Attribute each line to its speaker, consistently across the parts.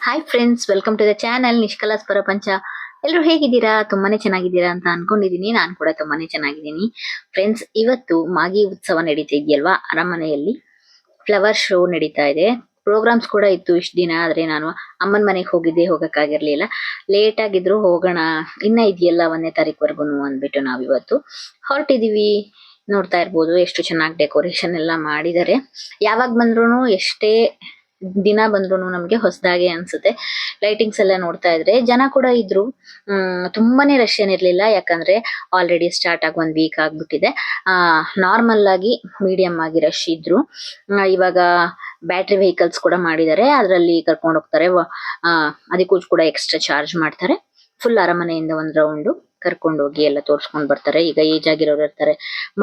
Speaker 1: Hi friends, welcome to the channel ನಿಷ್ಕಲಾಸ್ ಪ್ರಪಂಚ. ಎಲ್ಲರೂ ಹೇಗಿದ್ದೀರಾ? ತುಂಬಾನೇ ಚೆನ್ನಾಗಿದ್ದೀರಾ ಅಂತ ಅನ್ಕೊಂಡಿದೀನಿ. ನಾನು ಕೂಡ ತುಂಬಾನೇ ಚೆನ್ನಾಗಿದ್ದೀನಿ. ಫ್ರೆಂಡ್ಸ್, ಇವತ್ತು ಮಾಗಿ ಉತ್ಸವ ನಡೀತಾ ಇದೆಯಲ್ವಾ, ಅರಮನೆಯಲ್ಲಿ ಫ್ಲವರ್ ಶೋ ನಡೀತಾ ಇದೆ. ಪ್ರೋಗ್ರಾಮ್ಸ್ ಕೂಡ ಇತ್ತು ಇಷ್ಟ ದಿನ. ಆದ್ರೆ ನಾನು ಅಮ್ಮನ ಮನೆಗೆ ಹೋಗಿದ್ದೆ, ಹೋಗಕ್ಕಾಗಿರ್ಲಿಲ್ಲ. ಲೇಟ್ ಆಗಿದ್ರು ಹೋಗೋಣ, ಇನ್ನ ಇದೆಯಲ್ಲ 1ನೇ ತಾರೀಕುವರೆಗೂ ಅಂದ್ಬಿಟ್ಟು ನಾವಿವತ್ತು ಹೊರಟಿದೀವಿ. ನೋಡ್ತಾ ಇರ್ಬೋದು ಎಷ್ಟು ಚೆನ್ನಾಗಿ ಡೆಕೋರೇಷನ್ ಎಲ್ಲ ಮಾಡಿದ್ದಾರೆ. ಯಾವಾಗ ಬಂದ್ರು ಎಷ್ಟೇ ದಿನ ಬಂದ್ರು ನಮ್ಗೆ ಹೊಸದಾಗಿ ಅನ್ಸುತ್ತೆ. ಲೈಟಿಂಗ್ಸ್ ಎಲ್ಲ ನೋಡ್ತಾ ಇದ್ರೆ ಜನ ಕೂಡ ಇದ್ರು. ತುಂಬಾನೇ ರಶ್ ಏನಿರ್ಲಿಲ್ಲ, ಯಾಕಂದ್ರೆ ಆಲ್ರೆಡಿ ಸ್ಟಾರ್ಟ್ ಆಗಿ 1 ವೀಕ್ ಆಗ್ಬಿಟ್ಟಿದೆ. ನಾರ್ಮಲ್ ಆಗಿ ಮೀಡಿಯಂ ಆಗಿ ರಶ್ ಇದ್ರು. ಇವಾಗ ಬ್ಯಾಟ್ರಿ ವೆಹಿಕಲ್ಸ್ ಕೂಡ ಮಾಡಿದ್ದಾರೆ, ಅದರಲ್ಲಿ ಕರ್ಕೊಂಡು ಹೋಗ್ತಾರೆ. ಅದಕ್ಕೂ ಕೂಡ ಎಕ್ಸ್ಟ್ರಾ ಚಾರ್ಜ್ ಮಾಡ್ತಾರೆ. ಫುಲ್ ಅರಮನೆಯಿಂದ 1 ರೌಂಡ್ ಕರ್ಕೊಂಡು ಹೋಗಿ ಎಲ್ಲ ತೋರ್ಸ್ಕೊಂಡ್ ಬರ್ತಾರೆ. ಈಗ ಏಜ್ ಆಗಿರೋರು ಇರ್ತಾರೆ,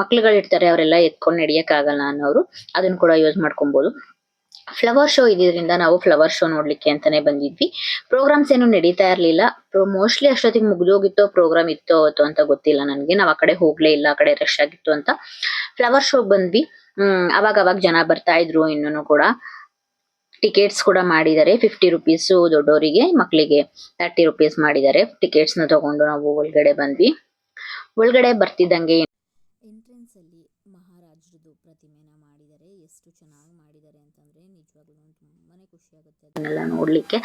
Speaker 1: ಮಕ್ಳುಗಳಿರ್ತಾರೆ, ಅವರೆಲ್ಲ ಎತ್ಕೊಂಡು ನಡಿಯಕ್ ಆಗಲ್ಲ ಅನ್ನೋರು ಅದನ್ನ ಕೂಡ ಯೂಸ್ ಮಾಡ್ಕೊಬಹುದು. ಫ್ಲವರ್ ಶೋ ಇದ್ರಿಂದ ನಾವು ಫ್ಲವರ್ ಶೋ ನೋಡ್ಲಿಕ್ಕೆ ಅಂತಾನೆ ಬಂದಿದ್ವಿ. ಪ್ರೋಗ್ರಾಮ್ಸ್ ಏನು ನಡೀತಾ ಇರ್ಲಿಲ್ಲ. ಮೋಸ್ಟ್ಲಿ ಅಷ್ಟೊತ್ತಿಗೆ ಮುಗ್ದೋಗಿತ್ತೋ ಪ್ರೋಗ್ರಾಮ್ ಇತ್ತೋ ಅವತ್ತು ಅಂತ ಗೊತ್ತಿಲ್ಲ ನನ್ಗೆ. ನಾವ್ ಆ ಕಡೆ ಹೋಗ್ಲೇ ಇಲ್ಲ, ಆ ಕಡೆ ರಶ್ ಆಗಿತ್ತು ಅಂತ. ಫ್ಲವರ್ ಶೋ ಬಂದ್ವಿ. ಅವಾಗ ಜನ ಬರ್ತಾ ಇದ್ರು. ಇನ್ನೂ ಕೂಡ ಟಿಕೆಟ್ಸ್ ಕೂಡ ಮಾಡಿದ್ದಾರೆ. 50 ರುಪೀಸ್ ದೊಡ್ಡವರಿಗೆ, ಮಕ್ಕಳಿಗೆ 30 ರುಪೀಸ್ ಮಾಡಿದ್ದಾರೆ. ಟಿಕೆಟ್ಸ್ ನ ತಗೊಂಡು ನಾವು ಒಳಗಡೆ ಬಂದ್ವಿ. ಒಳಗಡೆ ಬರ್ತಿದ್ದಂಗೆ ಎಂಟ್ರೆನ್ಸ್ ಅಲ್ಲಿ ಮಹಾರಾಜರದು ಪ್ರತಿಮೆನ ಮಾಡಿದ್ದಾರೆ. ಎಷ್ಟು ಚೆನ್ನಾಗಿ ಮಾಡಿದ್ದಾರೆ ಅಂತಂದ್ರೆ ನಿಜವಾಗ್ಲೂ ತುಂಬಾನೇ ಖುಷಿ ಆಗುತ್ತೆ ಅದನ್ನೆಲ್ಲ ನೋಡ್ಲಿಕ್ಕೆ.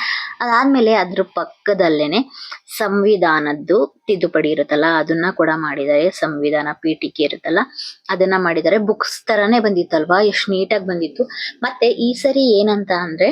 Speaker 1: ಅದಾದ್ಮೇಲೆ ಅದ್ರ ಪಕ್ಕದಲ್ಲೇನೆ ಸಂವಿಧಾನದ್ದು ತಿದ್ದುಪಡಿ ಇರುತ್ತಲ್ಲ, ಅದನ್ನ ಕೂಡ ಮಾಡಿದ್ದಾರೆ. ಸಂವಿಧಾನ ಪೀಠಿಕೆ ಇರುತ್ತಲ್ಲ, ಅದನ್ನ ಮಾಡಿದ್ದಾರೆ. ಬುಕ್ಸ್ ತರಾನೇ ಬಂದಿತ್ತಲ್ವಾ, ಎಷ್ಟು ನೀಟಾಗಿ ಬಂದಿತ್ತು. ಮತ್ತೆ ಈ ಸರಿ ಏನಂತ ಅಂದ್ರೆ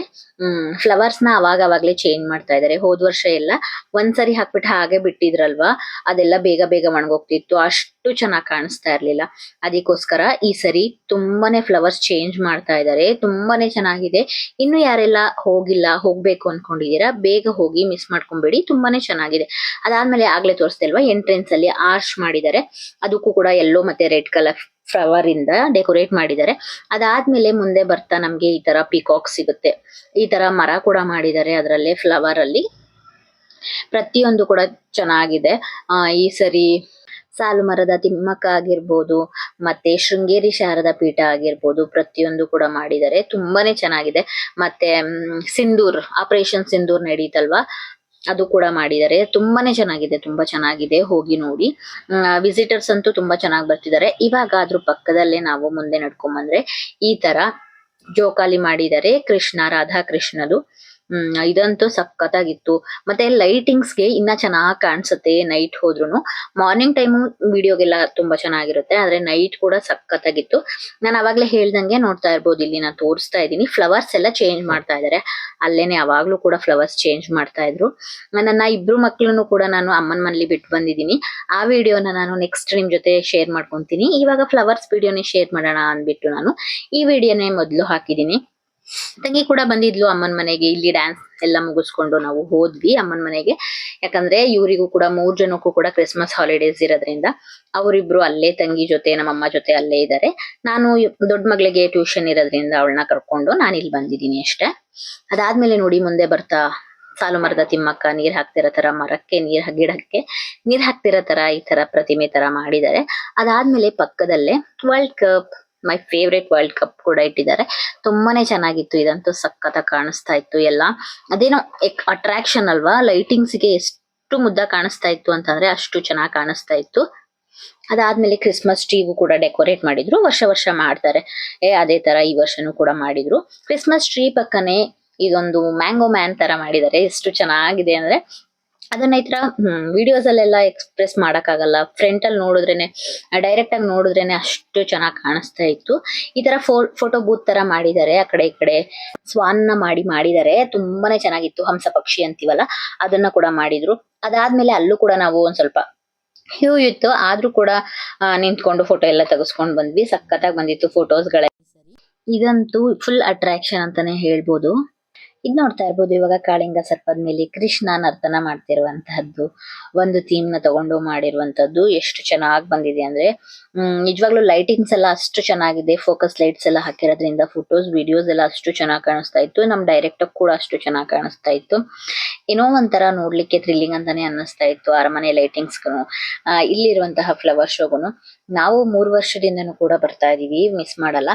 Speaker 1: ಫ್ಲವರ್ಸ್ ನ ಅವಾಗ್ಲೇ ಚೇಂಜ್ ಮಾಡ್ತಾ ಇದಾರೆ. ಹೋದ್ ವರ್ಷ ಎಲ್ಲ ಒಂದ್ಸರಿ ಹಾಕ್ಬಿಟ್ಟು ಹಾಗೆ ಬಿಟ್ಟಿದ್ರಲ್ವಾ, ಅದೆಲ್ಲ ಬೇಗ ಒಣಗೋಗ್ತಿತ್ತು, ಅಷ್ಟು ಚೆನ್ನಾಗಿ ಕಾಣಿಸ್ತಾ ಇರ್ಲಿಲ್ಲ. ಅದಕ್ಕೋಸ್ಕರ ಈ ಸರಿ ತುಂಬಾನೇ ಫ್ಲವರ್ಸ್ ಚೇಂಜ್ ಮಾಡ್ತಾ ಇದ್ದಾರೆ. ತುಂಬಾನೇ ಚೆನ್ನಾಗಿದೆ. ಇನ್ನು ಯಾರೆಲ್ಲ ಹೋಗಿಲ್ಲ, ಹೋಗ್ಬೇಕು ಅನ್ಕೊಂಡಿದೀರಾ, ಬೇಗ ಹೋಗಿ, ಮಿಸ್ ಮಾಡ್ಕೊಂಬೇಡಿ. ತುಂಬಾನೇ ಚೆನ್ನಾಗಿದೆ. ಅದಾದ್ಮೇಲೆ ಆಗ್ಲೇ ತೋರಿಸ್ದೆ ಅಲ್ವಾ, ಎಂಟ್ರೆನ್ಸ್ ಅಲ್ಲಿ ಆರ್ಚ್ ಮಾಡಿದ್ದಾರೆ. ಅದಕ್ಕೂ ಕೂಡ ಯೆಲ್ಲೋ ಮತ್ತೆ ರೆಡ್ ಕಲರ್ ಫ್ಲವರ್ ಇಂದ ಡೆಕೋರೇಟ್ ಮಾಡಿದ್ದಾರೆ. ಅದಾದ್ಮೇಲೆ ಮುಂದೆ ಬರ್ತಾ ನಮ್ಗೆ ಈ ತರ ಪಿಕಾಕ್ ಸಿಗುತ್ತೆ. ಈ ತರ ಮರ ಕೂಡ ಮಾಡಿದ್ದಾರೆ, ಅದರಲ್ಲೇ ಫ್ಲವರ್ ಅಲ್ಲಿ ಪ್ರತಿಯೊಂದು ಕೂಡ ಚೆನ್ನಾಗಿದೆ. ಈ ಸರಿ ಸಾಲು ಮರದ ತಿಮ್ಮಕ್ಕ ಆಗಿರ್ಬೋದು, ಮತ್ತೆ ಶೃಂಗೇರಿ ಶಾರದಾ ಪೀಠ ಆಗಿರ್ಬೋದು, ಪ್ರತಿಯೊಂದು ಕೂಡ ಮಾಡಿದ್ದಾರೆ. ತುಂಬಾನೇ ಚೆನ್ನಾಗಿದೆ. ಮತ್ತೆ ಸಿಂಧೂರ್, ಆಪರೇಷನ್ ಸಿಂಧೂರ್ ನಡೀತಲ್ವಾ, ಅದು ಕೂಡ ಮಾಡಿದ್ದಾರೆ. ತುಂಬಾನೇ ಚೆನ್ನಾಗಿದೆ, ತುಂಬಾ ಚೆನ್ನಾಗಿದೆ. ಹೋಗಿ ನೋಡಿ. ವಿಸಿಟರ್ಸ್ ಅಂತೂ ತುಂಬಾ ಚೆನ್ನಾಗಿ ಬರ್ತಿದ್ದಾರೆ. ಇವಾಗ ಅದ್ರ ಪಕ್ಕದಲ್ಲೇ ನಾವು ಮುಂದೆ ನಡ್ಕೊಂಡ್ ಬಂದ್ರೆ ಈ ತರ ಜೋಕಾಲಿ ಮಾಡಿದ್ದಾರೆ, ಕೃಷ್ಣ ರಾಧಾ ಕೃಷ್ಣದು. ಇದಂತೂ ಸಖತ್ತಾಗಿತ್ತು. ಮತ್ತೆ ಲೈಟಿಂಗ್ಸ್ ಗೆ ಇನ್ನ ಚೆನ್ನಾಗ್ ಕಾಣಿಸುತ್ತೆ ನೈಟ್ ಹೋದ್ರುನು. ಮಾರ್ನಿಂಗ್ ಟೈಮು ವಿಡಿಯೋಗೆಲ್ಲ ತುಂಬಾ ಚೆನ್ನಾಗಿರುತ್ತೆ, ಆದ್ರೆ ನೈಟ್ ಕೂಡ ಸಖತ್ತಾಗಿತ್ತು. ನಾನು ಅವಾಗ್ಲೇ ಹೇಳ್ದಂಗೆ ನೋಡ್ತಾ ಇರ್ಬೋದು, ಇಲ್ಲಿ ನಾನು ತೋರಿಸ್ತಾ ಇದ್ದೀನಿ. ಫ್ಲವರ್ಸ್ ಎಲ್ಲ ಚೇಂಜ್ ಮಾಡ್ತಾ ಇದಾರೆ. ಅಲ್ಲೇನೆ ಅವಾಗ್ಲೂ ಕೂಡ ಫ್ಲವರ್ಸ್ ಚೇಂಜ್ ಮಾಡ್ತಾ ಇದ್ರು. ನನ್ನ 2 ಮಕ್ಳನ್ನು ಕೂಡ ನಾನು ಅಮ್ಮನ ಮನೇಲಿ ಬಿಟ್ಟು ಬಂದಿದ್ದೀನಿ. ಆ ವಿಡಿಯೋನ ನಾನು ನೆಕ್ಸ್ಟ್ ನಿಮ್ ಜೊತೆ ಶೇರ್ ಮಾಡ್ಕೊಂತೀನಿ. ಇವಾಗ ಫ್ಲವರ್ಸ್ ವಿಡಿಯೋನೇ ಶೇರ್ ಮಾಡೋಣ ಅಂದ್ಬಿಟ್ಟು ನಾನು ಈ ವಿಡಿಯೋನೇ ಮೊದಲು ಹಾಕಿದ್ದೀನಿ. ತಂಗಿ ಕೂಡ ಬಂದಿದ್ಲು ಅಮ್ಮನ ಮನೆಗೆ. ಇಲ್ಲಿ ಡ್ಯಾನ್ಸ್ ಎಲ್ಲ ಮುಗಿಸ್ಕೊಂಡು ನಾವು ಹೋದ್ವಿ ಅಮ್ಮನ ಮನೆಗೆ. ಯಾಕಂದ್ರೆ ಇವರಿಗೂ ಕೂಡ 3 ಜನಕ್ಕೂ ಕೂಡ ಕ್ರಿಸ್ಮಸ್ ಹಾಲಿಡೇಸ್ ಇರೋದ್ರಿಂದ ಅವರಿಬ್ರು ಅಲ್ಲೇ, ತಂಗಿ ಜೊತೆ ನಮ್ಮಮ್ಮ ಜೊತೆ ಅಲ್ಲೇ ಇದ್ದಾರೆ. ನಾನು ದೊಡ್ಡ ಮಗಳಿಗೆ ಟ್ಯೂಷನ್ ಇರೋದ್ರಿಂದ ಅವಳನ್ನ ಕರ್ಕೊಂಡು ನಾನು ಇಲ್ಲಿ ಬಂದಿದ್ದೀನಿ ಅಷ್ಟೇ. ಅದಾದ್ಮೇಲೆ ನೋಡಿ, ಮುಂದೆ ಬರ್ತಾ ಸಾಲು ಮರದ ತಿಮ್ಮಕ್ಕ ನೀರ್ ಹಾಕ್ತಿರೋ ತರ, ಮರಕ್ಕೆ ಗಿಡಕ್ಕೆ ನೀರ್ ಹಾಕ್ತಿರೋ ತರ ಈ ತರ ಪ್ರತಿಮೆ ತರ ಮಾಡಿದ್ದಾರೆ. ಅದಾದ್ಮೇಲೆ ಪಕ್ಕದಲ್ಲೇ world cup, my favourite world cup ಕೂಡ ಇಟ್ಟಿದ್ದಾರೆ. ತುಂಬಾನೇ ಚೆನ್ನಾಗಿತ್ತು. ಇದಂತೂ ಸಖತ್ತಾಗಿ ಕಾಣಿಸ್ತಾ ಇತ್ತು ಎಲ್ಲ. ಅದೇನೋ ಅಟ್ರಾಕ್ಷನ್ ಅಲ್ವಾ, ಲೈಟಿಂಗ್ಸ್ ಗೆ ಎಷ್ಟು ಮುದ್ದ ಕಾಣಿಸ್ತಾ ಇತ್ತು ಅಂತಂದ್ರೆ ಅಷ್ಟು ಚೆನ್ನಾಗಿ ಕಾಣಿಸ್ತಾ ಇತ್ತು. ಅದಾದ್ಮೇಲೆ ಕ್ರಿಸ್ಮಸ್ ಟ್ರೀಗೂ ಕೂಡ ಡೆಕೋರೇಟ್ ಮಾಡಿದ್ರು. ವರ್ಷ ಮಾಡ್ತಾರೆ, ಅದೇ ತರ ಈ ವರ್ಷನೂ ಕೂಡ ಮಾಡಿದ್ರು. ಕ್ರಿಸ್ಮಸ್ ಟ್ರೀ ಪಕ್ಕನೆ ಇದೊಂದು ಮ್ಯಾಂಗೋ ಮ್ಯಾನ್ ತರ ಮಾಡಿದ್ದಾರೆ. ಎಷ್ಟು ಚೆನ್ನಾಗಿದೆ ಅಂದ್ರೆ ಅದನ್ನ ಈ ತರ ವಿಡಿಯೋಸ್ ಅಲ್ಲೆಲ್ಲ ಎಕ್ಸ್ಪ್ರೆಸ್ ಮಾಡಕ್ ಆಗಲ್ಲ. ಫ್ರಂಟ್ ಅಲ್ಲಿ ನೋಡಿದ್ರೇನೆ, ಡೈರೆಕ್ಟ್ ಆಗಿ ನೋಡಿದ್ರೇನೆ ಅಷ್ಟು ಚೆನ್ನಾಗಿ ಕಾಣಿಸ್ತಾ ಇತ್ತು. ಈ ತರ ಫೋಟೋ ಬೂತ್ ತರ ಮಾಡಿದ್ದಾರೆ. ಆ ಕಡೆ ಈ ಕಡೆ ಸ್ವಾನ್ ನ ಮಾಡಿದ್ದಾರೆ. ತುಂಬಾನೇ ಚೆನ್ನಾಗಿತ್ತು. ಹಂಸ ಪಕ್ಷಿ ಅಂತೀವಲ್ಲ, ಅದನ್ನ ಕೂಡ ಮಾಡಿದ್ರು. ಅದಾದ್ಮೇಲೆ ಅಲ್ಲೂ ಕೂಡ ನಾವು ಒಂದ್ ಸ್ವಲ್ಪ ಕ್ಯೂ ಇತ್ತು, ಆದ್ರೂ ಕೂಡ ನಿಂತ್ಕೊಂಡು ಫೋಟೋ ಎಲ್ಲ ತೆಗೆಸ್ಕೊಂಡ್ ಬಂದ್ವಿ. ಸಖತ್ತಾಗಿ ಬಂದಿತ್ತು ಫೋಟೋಸ್ಗಳೇ. ಇದಂತೂ ಫುಲ್ ಅಟ್ರಾಕ್ಷನ್ ಅಂತಾನೆ ಹೇಳ್ಬೋದು. ಇದ್ ನೋಡ್ತಾ ಇರ್ಬೋದು, ಇವಾಗ ಕಾಳಿಂಗ ಸರ್ಪದ ಮೇಲೆ ಕೃಷ್ಣ ನರ್ತನ ಮಾಡ್ತಿರುವಂತಹದ್ದು ಒಂದು ಥೀಮ್ ನ ತಗೊಂಡು ಮಾಡಿರುವಂತದ್ದು. ಎಷ್ಟು ಚೆನ್ನಾಗಿ ಬಂದಿದೆ ಅಂದ್ರೆ ನಿಜವಾಗ್ಲೂ ಲೈಟಿಂಗ್ಸ್ ಎಲ್ಲ ಅಷ್ಟು ಚೆನ್ನಾಗಿದೆ. ಫೋಕಸ್ ಲೈಟ್ಸ್ ಎಲ್ಲ ಹಾಕಿರೋದ್ರಿಂದ ಫೋಟೋಸ್ ವಿಡಿಯೋಸ್ ಎಲ್ಲ ಅಷ್ಟು ಚೆನ್ನಾಗಿ ಕಾಣಿಸ್ತಾ ಇತ್ತು. ನಮ್ ಡೈರೆಕ್ಟರ್ ಕೂಡ ಅಷ್ಟು ಚೆನ್ನಾಗಿ ಕಾಣಿಸ್ತಾ ಇತ್ತು. ಏನೋ ಒಂಥರ ನೋಡ್ಲಿಕ್ಕೆ ಥ್ರಿಲ್ಲಿಂಗ್ ಅಂತಾನೆ ಅನ್ನಿಸ್ತಾ ಇತ್ತು ಅರಮನೆ ಲೈಟಿಂಗ್ಸ್ಗೂ ಇಲ್ಲಿರುವಂತಹ ಫ್ಲವರ್ ಶೋಗುನು. ನಾವು 3 ವರ್ಷದಿಂದನೂ ಕೂಡ ಬರ್ತಾ ಇದೀವಿ, ಮಿಸ್ ಮಾಡಲ್ಲ.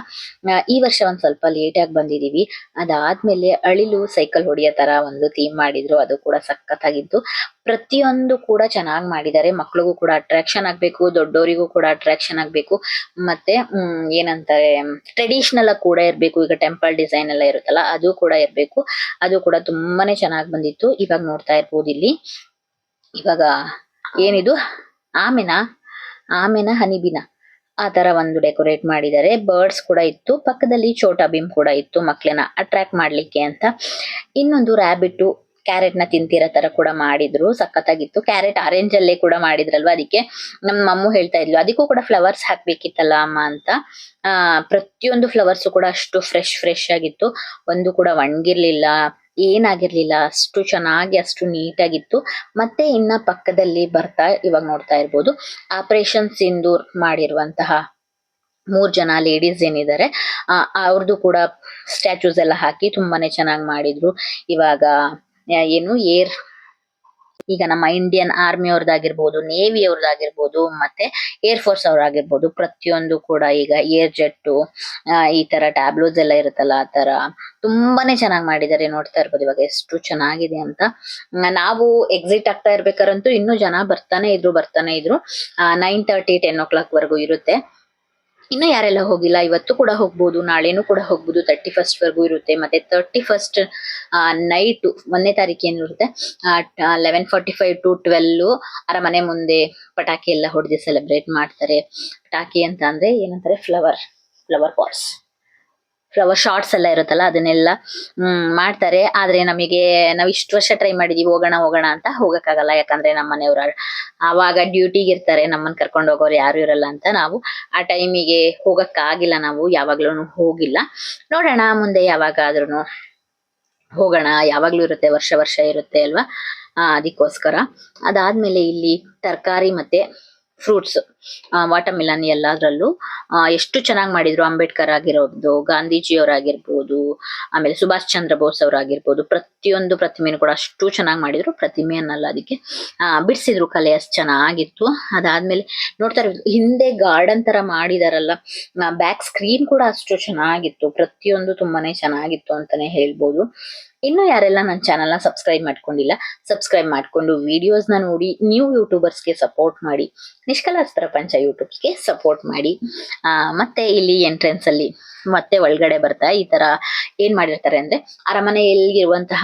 Speaker 1: ಈ ವರ್ಷ ಒಂದ್ ಸ್ವಲ್ಪ ಲೇಟ್ ಆಗಿ ಬಂದಿದೀವಿ. ಅದಾದ್ಮೇಲೆ ಅಳಿಲು ಸೈಕಲ್ ಹೊಡಿಯೋ ತರ ಒಂದು ಥೀಮ್ ಮಾಡಿದ್ರು, ಅದು ಕೂಡ ಸಖತ್ತಾಗಿತ್ತು. ಪ್ರತಿಯೊಂದು ಕೂಡ ಚೆನ್ನಾಗ್ ಮಾಡಿದ್ದಾರೆ. ಮಕ್ಳಿಗೂ ಕೂಡ ಅಟ್ರಾಕ್ಷನ್ ಆಗ್ಬೇಕು, ದೊಡ್ಡವರಿಗೂ ಕೂಡ ಅಟ್ರಾಕ್ಷನ್ ಆಗ್ಬೇಕು. ಮತ್ತೆ ಏನಂತಾರೆ, ಟ್ರೆಡಿಷನಲ್ ಆಗಿ ಕೂಡ ಇರ್ಬೇಕು. ಈಗ ಟೆಂಪಲ್ ಡಿಸೈನ್ ಎಲ್ಲ ಇರುತ್ತಲ್ಲ, ಅದು ಕೂಡ ಇರ್ಬೇಕು. ಅದು ಕೂಡ ತುಂಬಾನೇ ಚೆನ್ನಾಗ್ ಬಂದಿತ್ತು. ಇವಾಗ ನೋಡ್ತಾ ಇರ್ಬೋದು ಇಲ್ಲಿ, ಇವಾಗ ಏನಿದು ಆಮೆನ ಹನಿಬಿನ ಆ ತರ ಒಂದು ಡೆಕೋರೇಟ್ ಮಾಡಿದ್ದಾರೆ. ಬರ್ಡ್ಸ್ ಕೂಡ ಇತ್ತು, ಪಕ್ಕದಲ್ಲಿ ಛೋಟಾ ಭೀಮ್ ಕೂಡ ಇತ್ತು ಮಕ್ಳನ್ನ ಅಟ್ರಾಕ್ಟ್ ಮಾಡ್ಲಿಕ್ಕೆ ಅಂತ. ಇನ್ನೊಂದು ರ್ಯಾಬಿಟ್ ಕ್ಯಾರೆಟ್ ನ ತಿಂತಿರೋ ತರ ಕೂಡ ಮಾಡಿದ್ರು, ಸಖತ್ತಾಗಿತ್ತು. ಕ್ಯಾರೆಟ್ ಆರೆಂಜ್ ಅಲ್ಲೇ ಕೂಡ ಮಾಡಿದ್ರಲ್ವಾ, ಅದಕ್ಕೆ ನಮ್ಮ ಮಮ್ಮು ಹೇಳ್ತಾ ಇದ್ಲು ಅದಕ್ಕೂ ಕೂಡ ಫ್ಲವರ್ಸ್ ಹಾಕ್ಬೇಕಿತ್ತಲ್ಲ ಅಮ್ಮ ಅಂತ. ಪ್ರತಿಯೊಂದು ಫ್ಲವರ್ಸ್ ಕೂಡ ಅಷ್ಟು ಫ್ರೆಶ್ ಆಗಿತ್ತು, ಒಂದು ಕೂಡ ಒಣಗಿರ್ಲಿಲ್ಲ, ಏನಾಗಿರ್ಲಿಲ್ಲ, ಅಷ್ಟು ಚೆನ್ನಾಗಿ ಅಷ್ಟು ನೀಟಾಗಿತ್ತು. ಮತ್ತೆ ಇನ್ನ ಪಕ್ಕದಲ್ಲಿ ಇವಾಗ ನೋಡ್ತಾ ಇರ್ಬೋದು, ಆಪರೇಷನ್ ಸಿಂಧೂರ್ ಮಾಡಿರುವಂತಹ 3 ಜನ ಲೇಡೀಸ್ ಏನಿದ್ದಾರೆ ಅವ್ರದ್ದು ಕೂಡ ಸ್ಟ್ಯಾಚೂಸ್ ಎಲ್ಲ ಹಾಕಿ ತುಂಬಾನೇ ಚೆನ್ನಾಗಿ ಮಾಡಿದ್ರು. ಇವಾಗ ಏನು ಈಗ ನಮ್ಮ ಇಂಡಿಯನ್ ಆರ್ಮಿ ಅವ್ರದ್ದಾಗಿರ್ಬೋದು, ನೇವಿ ಅವ್ರದ್ದಾಗಿರ್ಬೋದು, ಮತ್ತೆ ಏರ್ ಫೋರ್ಸ್ ಅವ್ರಾಗಿರ್ಬೋದು, ಪ್ರತಿಯೊಂದು ಕೂಡ ಈಗ ಏರ್ ಜೆಟ್ಟು ಈ ತರ ಟ್ಯಾಬ್ಲೋಸ್ ಎಲ್ಲ ಇರುತ್ತಲ್ಲ, ಆ ತರ ತುಂಬಾನೇ ಚೆನ್ನಾಗಿ ಮಾಡಿದ್ದಾರೆ. ನೋಡ್ತಾ ಇರ್ಬೋದು ಇವಾಗ ಎಷ್ಟು ಚೆನ್ನಾಗಿದೆ ಅಂತ. ನಾವು ಎಕ್ಸಿಟ್ ಆಗ್ತಾ ಇರ್ಬೇಕಾರಂತೂ ಇನ್ನೂ ಜನ ಬರ್ತಾನೆ ಇದ್ರು. 9:30 10 o'clock ವರೆಗೂ ಇರುತ್ತೆ. ಇನ್ನು ಯಾರೆಲ್ಲ ಹೋಗಿಲ್ಲ ಇವತ್ತು ಕೂಡ ಹೋಗ್ಬೋದು, ನಾಳೆನೂ ಕೂಡ ಹೋಗ್ಬೋದು. 31st ವರೆಗೂ ಇರುತ್ತೆ. ಮತ್ತೆ 31st ನೈಟ್ 1ನೇ ತಾರೀಕು ಏನಿರುತ್ತೆ 11:45 to 12 ಅರಮನೆ ಮುಂದೆ ಪಟಾಕಿ ಎಲ್ಲ ಹೊಡೆದು ಸೆಲೆಬ್ರೇಟ್ ಮಾಡ್ತಾರೆ. ಪಟಾಕಿ ಅಂತ ಅಂದ್ರೆ ಏನಂತಾರೆ, ಫ್ಲವರ್ ಪಾಟ್ಸ್, ಫ್ಲವರ್ ಶಾರ್ಟ್ಸ್ ಎಲ್ಲ ಇರುತ್ತಲ್ಲ, ಅದನ್ನೆಲ್ಲ ಮಾಡ್ತಾರೆ. ಆದ್ರೆ ನಾವ್ ಇಷ್ಟು ವರ್ಷ ಟ್ರೈ ಮಾಡಿದೀವಿ ಹೋಗೋಣ ಅಂತ, ಹೋಗಕ್ಕಾಗಲ್ಲ. ಯಾಕಂದ್ರೆ ನಮ್ಮ ಮನೆಯವ್ರ ಆವಾಗ ಡ್ಯೂಟಿಗೆ ಇರ್ತಾರೆ, ನಮ್ಮನ್ನ ಕರ್ಕೊಂಡು ಹೋಗೋರು ಯಾರು ಇರಲ್ಲ ಅಂತ ನಾವು ಆ ಟೈಮಿಗೆ ಹೋಗಕ್ಕಾಗಿಲ್ಲ. ನಾವು ಯಾವಾಗ್ಲೂ ಹೋಗಿಲ್ಲ. ನೋಡೋಣ ಮುಂದೆ ಯಾವಾಗಾದ್ರೂ ಹೋಗೋಣ. ಯಾವಾಗ್ಲೂ ಇರುತ್ತೆ, ವರ್ಷ ಇರುತ್ತೆ ಅಲ್ವಾ, ಅದಕ್ಕೋಸ್ಕರ. ಅದಾದ್ಮೇಲೆ ಇಲ್ಲಿ ತರಕಾರಿ ಮತ್ತೆ ಫ್ರೂಟ್ಸ್, ವಾಟರ್ ಮಿಲನ್ ಎಲ್ಲದ್ರಲ್ಲೂ ಎಷ್ಟು ಚೆನ್ನಾಗಿ ಮಾಡಿದ್ರು. ಅಂಬೇಡ್ಕರ್ ಆಗಿರೋದು, ಗಾಂಧೀಜಿಯವರಾಗಿರ್ಬೋದು, ಆಮೇಲೆ ಸುಭಾಷ್ ಚಂದ್ರ ಬೋಸ್ ಅವರಾಗಿರ್ಬೋದು, ಪ್ರತಿಯೊಂದು ಪ್ರತಿಮೆನೂ ಕೂಡ ಅಷ್ಟು ಚೆನ್ನಾಗಿ ಮಾಡಿದ್ರು. ಪ್ರತಿಮೆ ಅನ್ನಲ್ಲ, ಅದಕ್ಕೆ ಬಿಡಿಸಿದ್ರು ಕಲೆ, ಅಷ್ಟು ಚೆನ್ನಾಗಿತ್ತು. ಅದಾದ್ಮೇಲೆ ನೋಡ್ತಾ ಇರ್ಬೋದು ಹಿಂದೆ ಗಾರ್ಡನ್ ತರ ಮಾಡಿದಾರಲ್ಲ, ಬ್ಯಾಕ್ ಸ್ಕ್ರೀನ್ ಕೂಡ ಅಷ್ಟು ಚೆನ್ನಾಗಿತ್ತು. ಪ್ರತಿಯೊಂದು ತುಂಬಾನೇ ಚೆನ್ನಾಗಿತ್ತು ಅಂತಾನೆ ಹೇಳ್ಬೋದು. ಇನ್ನು ಯಾರೆಲ್ಲ ನನ್ನ ಚಾನಲ್ನ ಸಬ್ಸ್ಕ್ರೈಬ್ ಮಾಡ್ಕೊಂಡಿಲ್ಲ, ಸಬ್ಸ್ಕ್ರೈಬ್ ಮಾಡ್ಕೊಂಡು ವಿಡಿಯೋಸ್ನ ನೋಡಿ ನ್ಯೂ ಯೂಟ್ಯೂಬರ್ಸ್ಗೆ ಸಪೋರ್ಟ್ ಮಾಡಿ, ನಿಷ್ಕಲಾಸ್ ಪ್ರಪಂಚ ಯೂಟ್ಯೂಬ್ಸ್ಗೆ ಸಪೋರ್ಟ್ ಮಾಡಿ. ಮತ್ತೆ ಇಲ್ಲಿ ಎಂಟ್ರೆನ್ಸ್ ಅಲ್ಲಿ ಮತ್ತೆ ಒಳಗಡೆ ಬರ್ತಾ ಈ ತರ ಏನ್ ಮಾಡಿರ್ತಾರೆ ಅಂದ್ರೆ, ಅರಮನೆಯಲ್ಲಿರುವಂತಹ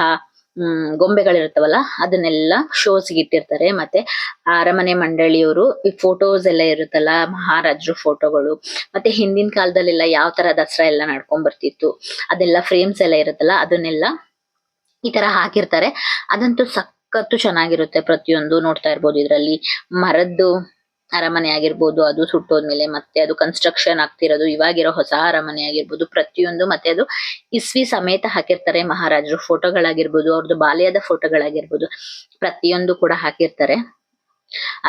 Speaker 1: ಗೊಂಬೆಗಳಿರ್ತಾವಲ್ಲ ಅದನ್ನೆಲ್ಲ ಶೋಸ್ಗೆ ಇಟ್ಟಿರ್ತಾರೆ. ಮತ್ತೆ ಅರಮನೆ ಮಂಡಳಿಯವರು ಈ ಫೋಟೋಸ್ ಎಲ್ಲ ಇರುತ್ತಲ್ಲ, ಮಹಾರಾಜರು ಫೋಟೋಗಳು, ಮತ್ತೆ ಹಿಂದಿನ ಕಾಲದಲ್ಲೆಲ್ಲ ಯಾವ ತರ ದಸರಾ ಎಲ್ಲ ನಡ್ಕೊಂಡ್ ಬರ್ತಿತ್ತು ಅದೆಲ್ಲ ಫ್ರೇಮ್ಸ್ ಎಲ್ಲ ಇರುತ್ತಲ್ಲ, ಅದನ್ನೆಲ್ಲ ಈ ತರ ಹಾಕಿರ್ತಾರೆ. ಅದಂತೂ ಸಖತ್ತು ಚೆನ್ನಾಗಿರುತ್ತೆ. ಪ್ರತಿಯೊಂದು ನೋಡ್ತಾ ಇರ್ಬೋದು ಇದರಲ್ಲಿ ಮರದ್ದು ಅರಮನೆ ಆಗಿರ್ಬೋದು, ಅದು ಸುಟ್ಟೋದ್ಮೇಲೆ ಮತ್ತೆ ಅದು ಕನ್ಸ್ಟ್ರಕ್ಷನ್ ಆಗ್ತಿರೋದು, ಇವಾಗಿರೋ ಹೊಸ ಅರಮನೆ ಆಗಿರ್ಬೋದು, ಪ್ರತಿಯೊಂದು ಮತ್ತೆ ಅದು ಇಸ್ವಿ ಸಮೇತ ಹಾಕಿರ್ತಾರೆ. ಮಹಾರಾಜರು ಫೋಟೋಗಳಾಗಿರ್ಬೋದು, ಅವ್ರದ್ದು ಬಾಲ್ಯದ ಫೋಟೋಗಳಾಗಿರ್ಬೋದು, ಪ್ರತಿಯೊಂದು ಕೂಡ ಹಾಕಿರ್ತಾರೆ.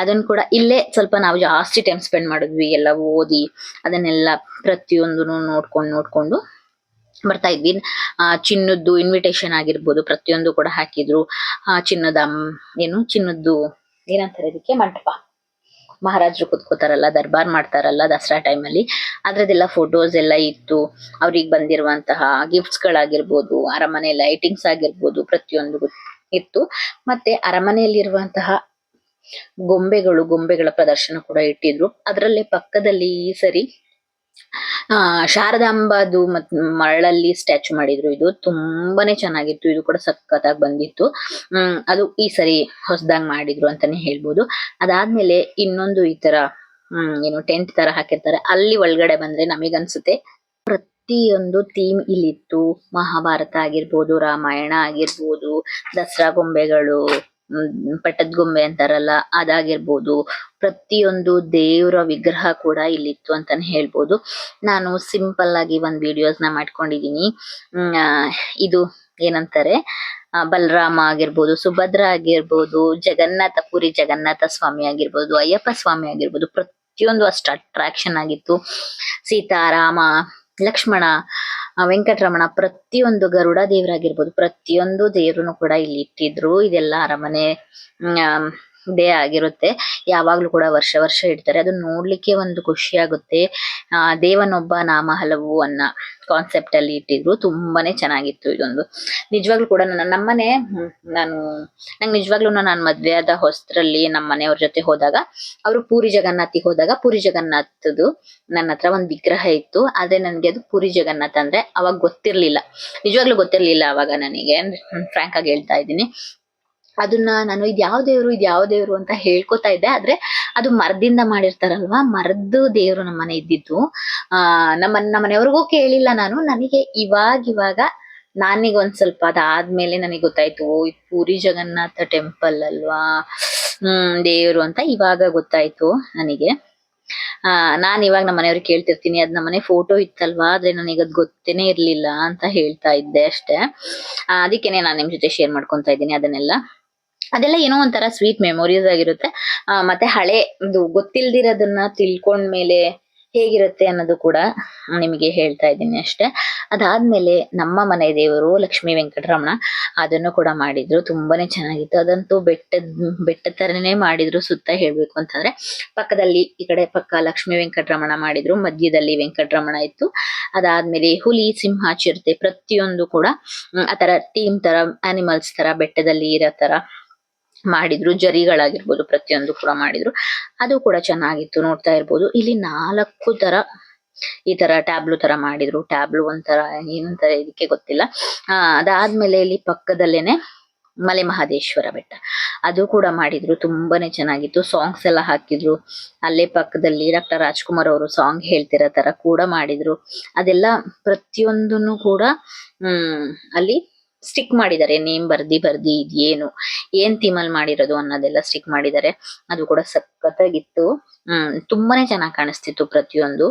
Speaker 1: ಅದನ್ನ ಕೂಡ ಇಲ್ಲೇ ಸ್ವಲ್ಪ ನಾವು ಜಾಸ್ತಿ ಟೈಮ್ ಸ್ಪೆಂಡ್ ಮಾಡಿದ್ವಿ, ಎಲ್ಲ ಓದಿ ಅದನ್ನೆಲ್ಲ ಪ್ರತಿಯೊಂದು ನೋಡ್ಕೊಂಡು ಬರ್ತಾ ಇದ್ವಿ. ಚಿನ್ನದ್ದು ಇನ್ವಿಟೇಷನ್ ಆಗಿರ್ಬೋದು, ಪ್ರತಿಯೊಂದು ಕೂಡ ಹಾಕಿದ್ರು. ಚಿನ್ನದ್ದು ಏನಂತಾರೆ ಅದಕ್ಕೆ, ಮಂಟಪ, ಮಹಾರಾಜರು ಕುತ್ಕೋತಾರಲ್ಲ, ದರ್ಬಾರ್ ಮಾಡ್ತಾರಲ್ಲ ದಸರಾ ಟೈಮಲ್ಲಿ, ಅದ್ರದ್ದೆಲ್ಲ ಫೋಟೋಸ್ ಎಲ್ಲ ಇತ್ತು. ಅವ್ರಿಗೆ ಬಂದಿರುವಂತಹ ಗಿಫ್ಟ್ಸ್ ಗಳಾಗಿರ್ಬೋದು, ಅರಮನೆ ಲೈಟಿಂಗ್ಸ್ ಆಗಿರ್ಬೋದು, ಪ್ರತಿಯೊಂದು ಇತ್ತು. ಮತ್ತೆ ಅರಮನೆಯಲ್ಲಿರುವಂತಹ ಗೊಂಬೆಗಳ ಪ್ರದರ್ಶನ ಕೂಡ ಇಟ್ಟಿದ್ರು. ಅದರಲ್ಲೇ ಪಕ್ಕದಲ್ಲಿ ಈ ಸರಿ ಶಾರದಾಂಬಾದು ಮರಳಲ್ಲಿ ಸ್ಟ್ಯಾಚು ಮಾಡಿದ್ರು. ಇದು ತುಂಬಾನೇ ಚೆನ್ನಾಗಿತ್ತು, ಇದು ಕೂಡ ಸಖತ್ತಾಗಿ ಬಂದಿತ್ತು. ಅದು ಈ ಸರಿ ಹೊಸದಾಗಿ ಮಾಡಿದ್ರು ಅಂತಾನೆ ಹೇಳ್ಬೋದು. ಅದಾದ್ಮೇಲೆ ಇನ್ನೊಂದು ಈ ತರ ಟೆಂಟ್ ತರ ಹಾಕಿರ್ತಾರೆ. ಅಲ್ಲಿ ಒಳಗಡೆ ಬಂದ್ರೆ ನಮಗನ್ಸುತ್ತೆ ಪ್ರತಿಯೊಂದು ಥೀಮ್ ಇಲ್ಲಿತ್ತು. ಮಹಾಭಾರತ ಆಗಿರ್ಬೋದು, ರಾಮಾಯಣ ಆಗಿರ್ಬೋದು, ದಸರಾ ಗೊಂಬೆಗಳು, ಪಟ್ಟದ ಗೊಂಬೆ ಅಂತಾರಲ್ಲ ಅದಾಗಿರ್ಬೋದು, ಪ್ರತಿಯೊಂದು ದೇವರ ವಿಗ್ರಹ ಕೂಡ ಇಲ್ಲಿತ್ತು ಅಂತಾನೆ ಹೇಳ್ಬೋದು. ನಾನು ಸಿಂಪಲ್ ಆಗಿ ಒಂದ್ ವಿಡಿಯೋಸ್ನ ಮಾಡ್ಕೊಂಡಿದೀನಿ. ಇದು ಏನಂತಾರೆ, ಬಲರಾಮ ಆಗಿರ್ಬೋದು, ಸುಭದ್ರ ಆಗಿರ್ಬೋದು, ಪುರಿ ಜಗನ್ನಾಥ ಸ್ವಾಮಿ ಆಗಿರ್ಬೋದು, ಅಯ್ಯಪ್ಪ ಸ್ವಾಮಿ ಆಗಿರ್ಬೋದು, ಪ್ರತಿಯೊಂದು ಅಷ್ಟು ಅಟ್ರಾಕ್ಷನ್ ಆಗಿತ್ತು. ಸೀತಾರಾಮ ಲಕ್ಷ್ಮಣ ವೆಂಕಟರಮಣ ಪ್ರತಿಯೊಂದು ಗರುಡ ದೇವರಾಗಿರ್ಬೋದು ಪ್ರತಿಯೊಂದು ದೇವ್ರನ್ನು ಕೂಡ ಇಲ್ಲಿ ಇಟ್ಟಿದ್ರು. ಇದೆಲ್ಲ ಅರಮನೆ ದೇ ಆಗಿರುತ್ತೆ. ಯಾವಾಗ್ಲೂ ಕೂಡ ವರ್ಷ ವರ್ಷ ಇಡ್ತಾರೆ. ಅದನ್ನ ನೋಡ್ಲಿಕ್ಕೆ ಒಂದು ಖುಷಿ ಆಗುತ್ತೆ. ದೇವನೊಬ್ಬ ನಾಮ ಹಲವು ಅನ್ನೋ ಕಾನ್ಸೆಪ್ಟ್ ಅಲ್ಲಿ ಇಟ್ಟಿದ್ರು. ತುಂಬಾನೇ ಚೆನ್ನಾಗಿತ್ತು ಇದೊಂದು. ನಿಜವಾಗ್ಲೂ ಕೂಡ ನಮ್ಮನೆ ನಂಗೆ ನಿಜವಾಗ್ಲೂ ನಾನು ಮದ್ವೆ ಆದ ಹೊಸದ್ರಲ್ಲಿ ನಮ್ಮ ಮನೆಯವ್ರ ಜೊತೆ ಹೋದಾಗ ಅವರು ಪೂರಿ ಜಗನ್ನಾಥಿಗೆ ಹೋದಾಗ ಪೂರಿ ಜಗನ್ನಾಥದ್ದು ನನ್ನ ಹತ್ರ ಒಂದು ವಿಗ್ರಹ ಇತ್ತು. ಆದ್ರೆ ನನ್ಗೆ ಅದು ಪೂರಿ ಜಗನ್ನಾಥ ಅಂದ್ರೆ ಅವಾಗ ಗೊತ್ತಿರ್ಲಿಲ್ಲ. ನಿಜವಾಗ್ಲೂ ಗೊತ್ತಿರ್ಲಿಲ್ಲ ಅವಾಗ ನನಗೆ. ಫ್ರಾಂಕ್ ಆಗಿ ಹೇಳ್ತಾ ಇದ್ದೀನಿ. ಅದನ್ನ ನಾನು ಇದ್ಯಾವ ದೇವ್ರು ಅಂತ ಹೇಳ್ಕೊತಾ ಇದ್ದೆ. ಆದ್ರೆ ಅದು ಮರದಿಂದ ಮಾಡಿರ್ತಾರಲ್ವಾ, ಮರದ್ದು ದೇವ್ರು ನಮ್ಮನೆ ಇದ್ದಿದ್ದು. ನಮ್ಮನೆಯವ್ರಿಗೂ ಕೇಳಿಲ್ಲ ನಾನು. ನನಗೆ ಇವಾಗ ನಾನೀಗ ಒಂದ್ ಸ್ವಲ್ಪ ಅದಾದ್ಮೇಲೆ ನನಗೆ ಗೊತ್ತಾಯ್ತು, ಇದು ಪೂರಿ ಜಗನ್ನಾಥ ಟೆಂಪಲ್ ಅಲ್ವಾ ದೇವ್ರು ಅಂತ ಇವಾಗ ಗೊತ್ತಾಯ್ತು ನನಗೆ. ನಾನ್ ಇವಾಗ ನಮ್ಮ ಮನೆಯವ್ರಿಗೆ ಕೇಳ್ತಿರ್ತೀನಿ, ಅದ್ ನಮ್ಮನೆ ಫೋಟೋ ಇತ್ತಲ್ವಾ, ಆದ್ರೆ ನನಗೆ ಅದ್ ಗೊತ್ತೇನೆ ಇರ್ಲಿಲ್ಲ ಅಂತ ಹೇಳ್ತಾ ಇದ್ದೆ ಅಷ್ಟೇ. ಅದಕ್ಕೇನೆ ನಾನ್ ನಿಮ್ ಜೊತೆ ಶೇರ್ ಮಾಡ್ಕೊಂತಾ ಇದ್ದೀನಿ ಅದನ್ನೆಲ್ಲ. ಅದೆಲ್ಲ ಏನೋ ಒಂಥರ ಸ್ವೀಟ್ ಮೆಮೊರೀಸ್ ಆಗಿರುತ್ತೆ. ಮತ್ತೆ ಹಳೆ ಗೊತ್ತಿಲ್ದಿರೋದನ್ನ ತಿಳ್ಕೊಂಡ್ಮೇಲೆ ಹೇಗಿರುತ್ತೆ ಅನ್ನೋದು ಕೂಡ ನಿಮಗೆ ಹೇಳ್ತಾ ಇದ್ದೀನಿ ಅಷ್ಟೇ. ಅದಾದ್ಮೇಲೆ ನಮ್ಮ ಮನೆ ದೇವರು ಲಕ್ಷ್ಮೀ ವೆಂಕಟರಮಣ, ಅದನ್ನು ಕೂಡ ಮಾಡಿದ್ರು. ತುಂಬಾನೇ ಚೆನ್ನಾಗಿತ್ತು. ಅದಂತೂ ಬೆಟ್ಟದ ತರನೇ ಮಾಡಿದ್ರು. ಸುತ್ತ ಹೇಳ್ಬೇಕು ಅಂತಂದ್ರೆ ಪಕ್ಕದಲ್ಲಿ ಈ ಕಡೆ ಪಕ್ಕ ಲಕ್ಷ್ಮೀ ವೆಂಕಟರಮಣ ಮಾಡಿದ್ರು, ಮಧ್ಯದಲ್ಲಿ ವೆಂಕಟರಮಣ ಇತ್ತು. ಅದಾದ್ಮೇಲೆ ಹುಲಿ, ಸಿಂಹ, ಚಿರತೆ ಪ್ರತಿಯೊಂದು ಕೂಡ ಆತರ ಟೀಮ್ ತರ ಅನಿಮಲ್ಸ್ ತರ ಬೆಟ್ಟದಲ್ಲಿ ಇರೋ ತರ ಮಾಡಿದ್ರು. ಜರಿಗಳಾಗಿರ್ಬೋದು ಪ್ರತಿಯೊಂದು ಕೂಡ ಮಾಡಿದ್ರು. ಅದು ಕೂಡ ಚೆನ್ನಾಗಿತ್ತು, ನೋಡ್ತಾ ಇರ್ಬೋದು. ಇಲ್ಲಿ 4 ತರ ಈ ತರ ಟ್ಯಾಬ್ಲು ತರ ಮಾಡಿದ್ರು. ಟ್ಯಾಬ್ಲು ಒಂಥರ ಏನಂತಾರೆ ಇದಕ್ಕೆ ಗೊತ್ತಿಲ್ಲ. ಅದಾದ್ಮೇಲೆ ಇಲ್ಲಿ ಪಕ್ಕದಲ್ಲೇನೆ ಮಲೆ ಮಹದೇಶ್ವರ ಬೆಟ್ಟ, ಅದು ಕೂಡ ಮಾಡಿದ್ರು. ತುಂಬಾನೇ ಚೆನ್ನಾಗಿತ್ತು. ಸಾಂಗ್ಸ್ ಎಲ್ಲ ಹಾಕಿದ್ರು. ಅಲ್ಲೇ ಪಕ್ಕದಲ್ಲಿ ಡಾಕ್ಟರ್ ರಾಜ್ಕುಮಾರ್ ಅವರು ಸಾಂಗ್ ಹೇಳ್ತಿರೋ ತರ ಕೂಡ ಮಾಡಿದ್ರು. ಅದೆಲ್ಲ ಪ್ರತಿಯೊಂದನ್ನು ಕೂಡ ಅಲ್ಲಿ ಸ್ಟಿಕ್ ಮಾಡಿದ್ದಾರೆ. ನೇಮ್ ಬರ್ದಿ ಇದೇನು ಏನ್ ಥೀಮಲ್ ಮಾಡಿರೋದು ಅನ್ನೋದೆಲ್ಲ ಸ್ಟಿಕ್ ಮಾಡಿದ್ದಾರೆ. ಅದು ಕೂಡ ಸಖತ್ತಾಗಿತ್ತು. ತುಂಬಾನೇ ಚೆನ್ನಾಗಿ ಕಾಣಿಸ್ತಿತ್ತು ಪ್ರತಿಯೊಂದು.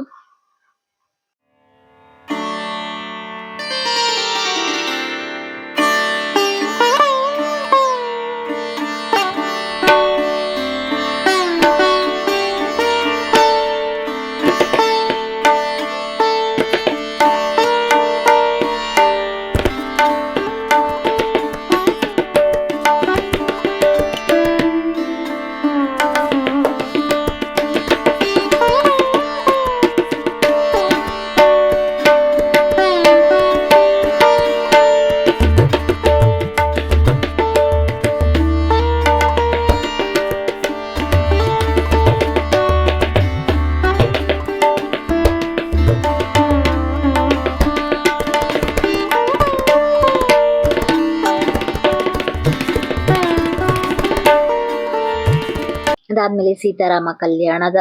Speaker 1: ಅದಾದ್ಮೇಲೆ ಸೀತಾರಾಮ ಕಲ್ಯಾಣದ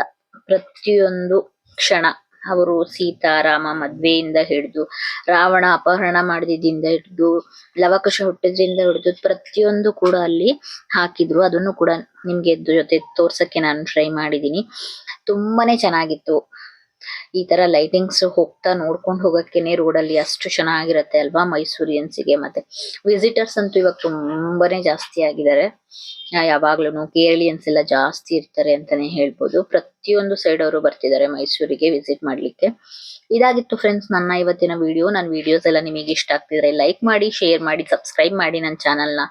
Speaker 1: ಪ್ರತಿಯೊಂದು ಕ್ಷಣ, ಅವರು ಸೀತಾರಾಮ ಮದ್ವೆಯಿಂದ ಹಿಡಿದು ರಾವಣ ಅಪಹರಣ ಮಾಡಿದಿಂದ ಹಿಡಿದು ಲವಕುಶ ಹುಟ್ಟಿದ್ರಿಂದ ಹಿಡಿದು ಪ್ರತಿಯೊಂದು ಕೂಡ ಅಲ್ಲಿ ಹಾಕಿದ್ರು. ಅದನ್ನು ಕೂಡ ನಿಮ್ಗೆ ಜೊತೆ ತೋರ್ಸಕ್ಕೆ ನಾನು ಟ್ರೈ ಮಾಡಿದೀನಿ. ತುಂಬಾನೇ ಚೆನ್ನಾಗಿತ್ತು. ಈ ತರ ಲೈಟಿಂಗ್ಸ್ ಹೋಗ್ತಾ ನೋಡ್ಕೊಂಡು ಹೋಗಕ್ಕೇನೆ ರೋಡಲ್ಲಿ ಅಷ್ಟು ಚೆನ್ನಾಗಿರತ್ತೆ ಅಲ್ವಾ ಮೈಸೂರಿಯನ್ಸಿಗೆ. ಮತ್ತೆ ವಿಸಿಟರ್ಸ್ ಅಂತೂ ಇವಾಗ ತುಂಬಾನೇ ಜಾಸ್ತಿ ಆಗಿದ್ದಾರೆ. ಯಾವಾಗ್ಲೂ ಕೇರಳಿಯನ್ಸ್ ಎಲ್ಲ ಜಾಸ್ತಿ ಇರ್ತಾರೆ ಅಂತಾನೆ ಹೇಳ್ಬೋದು. ಪ್ರತಿಯೊಂದು ಸೈಡ್ ಅವರು ಬರ್ತಿದ್ದಾರೆ ಮೈಸೂರಿಗೆ ವಿಸಿಟ್ ಮಾಡ್ಲಿಕ್ಕೆ. ಇದಾಗಿತ್ತು ಫ್ರೆಂಡ್ಸ್ ನನ್ನ ಇವತ್ತಿನ ವಿಡಿಯೋ. ನನ್ನ ವಿಡಿಯೋಸ್ ಎಲ್ಲ ನಿಮಗೆ ಇಷ್ಟ ಆಗ್ತಿದ್ರೆ ಲೈಕ್ ಮಾಡಿ, ಶೇರ್ ಮಾಡಿ, ಸಬ್ಸ್ಕ್ರೈಬ್ ಮಾಡಿ. ನನ್ನ ಚಾನಲ್ನ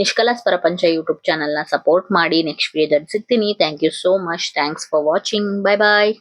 Speaker 1: ನಿಷ್ಕಲಾಸ್ ಪ್ರಪಂಚ ಯೂಟ್ಯೂಬ್ ಚಾನಲ್ನ ಸಪೋರ್ಟ್ ಮಾಡಿ. ನೆಕ್ಸ್ಟ್ ವಿಡಿಯೋದಲ್ಲಿ ಸಿಗ್ತೀನಿ. Thank you so much. Thanks for watching. Bye bye.